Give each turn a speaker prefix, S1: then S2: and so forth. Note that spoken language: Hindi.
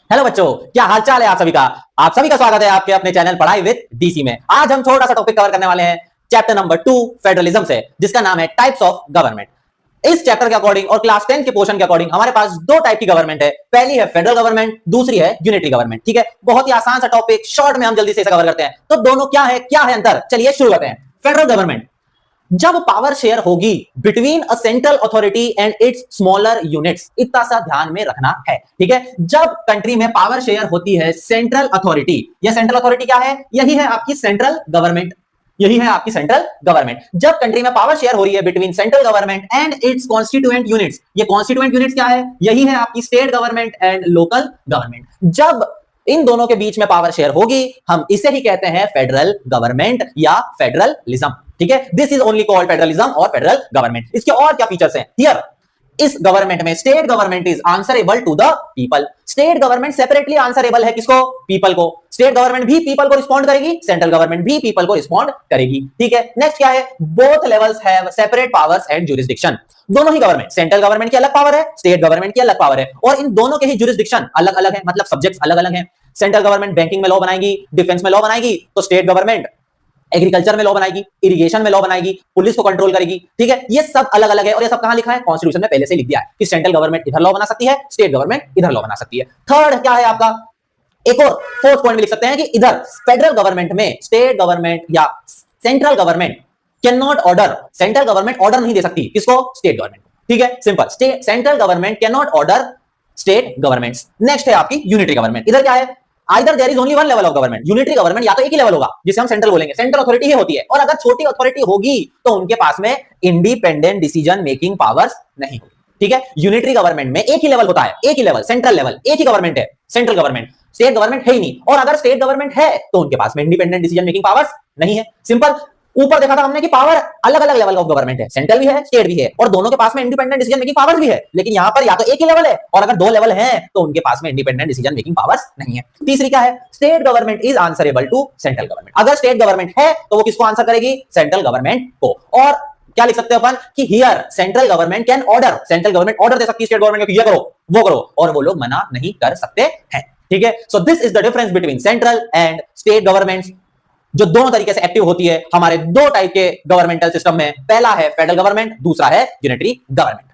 S1: हेलो बच्चों, क्या हालचाल है आप सभी का स्वागत है आपके अपने चैनल पढ़ाई विद डीसी में। आज हम छोटा सा टॉपिक कवर करने वाले हैं चैप्टर नंबर 2 फेडरलिज्म से, जिसका नाम है टाइप्स ऑफ गवर्नमेंट। इस चैप्टर के अकॉर्डिंग और क्लास 10 के पोर्शन के अकॉर्डिंग हमारे पास दो टाइप की गवर्नमेंट है। पहली है फेडरल गवर्नमेंट, दूसरी है यूनिटरी गवर्नमेंट। ठीक है, बहुत ही आसान सा टॉपिक, शॉर्ट में हम जल्दी से इसे कवर करते हैं। तो दोनों क्या है अंतर, चलिए शुरू करते हैं। फेडरल गवर्नमेंट, जब पावर शेयर होगी between a central authority and it's smaller units, इतना सा ध्यान में रखना है। ठीक है, जब कंट्री में पावर शेयर होती है सेंट्रल अथॉरिटी, यह सेंट्रल अथॉरिटी क्या है? यही है आपकी सेंट्रल गवर्नमेंट। यही है आपकी सेंट्रल गवर्नमेंट। जब कंट्री में पावर शेयर हो रही है between central government and it's constituent units, ये कॉन्स्टिट्यूएंट यूनिट्स क्या है? यही है आपकी state government and local government. जब इन दोनों के बीच में पावर शेयर होगी, हम इसे ही कहते हैं फेडरल गवर्नमेंट या फेडरलिज्म। ठीक है, this is only called federalism और फेडरल गवर्नमेंट। इसके और क्या फीचर्स हैं? हियर इस गवर्नमेंट में state government is answerable to the people. State government separately answerable है किसको? पीपल को। स्टेट गवर्नमेंट भी पीपल को रिस्पॉन्ड करेगी, सेंट्रल गवर्नमेंट भी पीपल को रिस्पॉन्ड करेगी। ठीक है, नेक्स्ट क्या है? Both levels have separate powers and jurisdiction. दोनों ही गवर्नमेंट, सेंट्रल गवर्नमेंट की अलग पावर है, स्टेट गवर्नमेंट की अलग पावर है, और इन दोनों के ही ज्यूरिसडिक्शन अलग अलग है, मतलब सब्जेक्ट्स अलग अलग हैं। सेंट्रल गवर्नमेंट बैंकिंग में लॉ बनाएगी, डिफेंस में लॉ बनाएगी, तो स्टेट गवर्नमेंट एग्रीकल्चर में लॉ बनाएगी, इरिगेशन में लॉ बनाएगी, पुलिस को कंट्रोल करेगी। ठीक है, ये सब अलग अलग है, और ये सब कहां लिखा है? कॉन्स्टिट्यूशन में पहले से लिख दिया है कि सेंट्रल गवर्नमेंट इधर लॉ बना सकती है, स्टेट गवर्नमेंट इधर लॉ बना सकती है। थर्ड क्या है आपका? एक और फोर्थ पॉइंट में लिख सकते हैं कि इधर फेडरल गवर्नमेंट में स्टेट गवर्नमेंट या central government can not order, central government order नहीं दे सकती किसको? State government. ठीक है, simple, central government can not order state governments. Next है आपकी यूनिटरी गवर्नमेंट। इधर क्या है? Either there is only one level of government. Unitary government या तो एक ही लेवल होगा जिसे हम सेंट्रल बोलेंगे, सेंट्रल अथॉरिटी ही होती है, और अगर छोटी अथॉरिटी होगी तो उनके पास में इंडिपेंडेंट डिसीजन मेकिंग पावर्स नहीं होगी। ठीक है, यूनिटरी गवर्नमेंट में एक ही लेवल होता है, एक ही लेवल, सेंट्रल लेवल, एक ही गवर्नमेंट है, सेंट्रल गवर्नमेंट। स्टेट गवर्नमेंट है ही नहीं, और अगर स्टेट गवर्नमेंट है तो उनके पास में इंडिपेंडेंट डिसीजन मेकिंग पावर्स नहीं है। सिंपल, ऊपर देखा था हमने कि पावर अलग अलग लेवल ऑफ गवर्नमेंट है, सेंट्रल भी है, स्टेट भी है, और दोनों के पास में इंडिपेंडेंट डिसीजन मेकिंग पावर्स भी है। लेकिन यहां पर या तो एक ही लेवल है, और अगर दो लेवल हैं तो उनके पास में इंडिपेंडेंट डिसीजन मेकिंग पावर्स नहीं है। तीसरी क्या है? State government is answerable to central government. अगर स्टेट गवर्नमेंट है तो वो किसको आंसर करेगी? सेंट्रल गवर्नमेंट को। और क्या लिख सकते हैं अपन कि here central government can order, central government order दे सकती है स्टेट गवर्नमेंट को, ये करो वो करो, और वो लोग मना नहीं कर सकते हैं। ठीक है, so this is the difference between central and state governments, जो दोनों तरीके से एक्टिव होती है हमारे दो टाइप के गवर्नमेंटल सिस्टम में। पहला है फेडरल गवर्नमेंट, दूसरा है यूनिटरी गवर्नमेंट।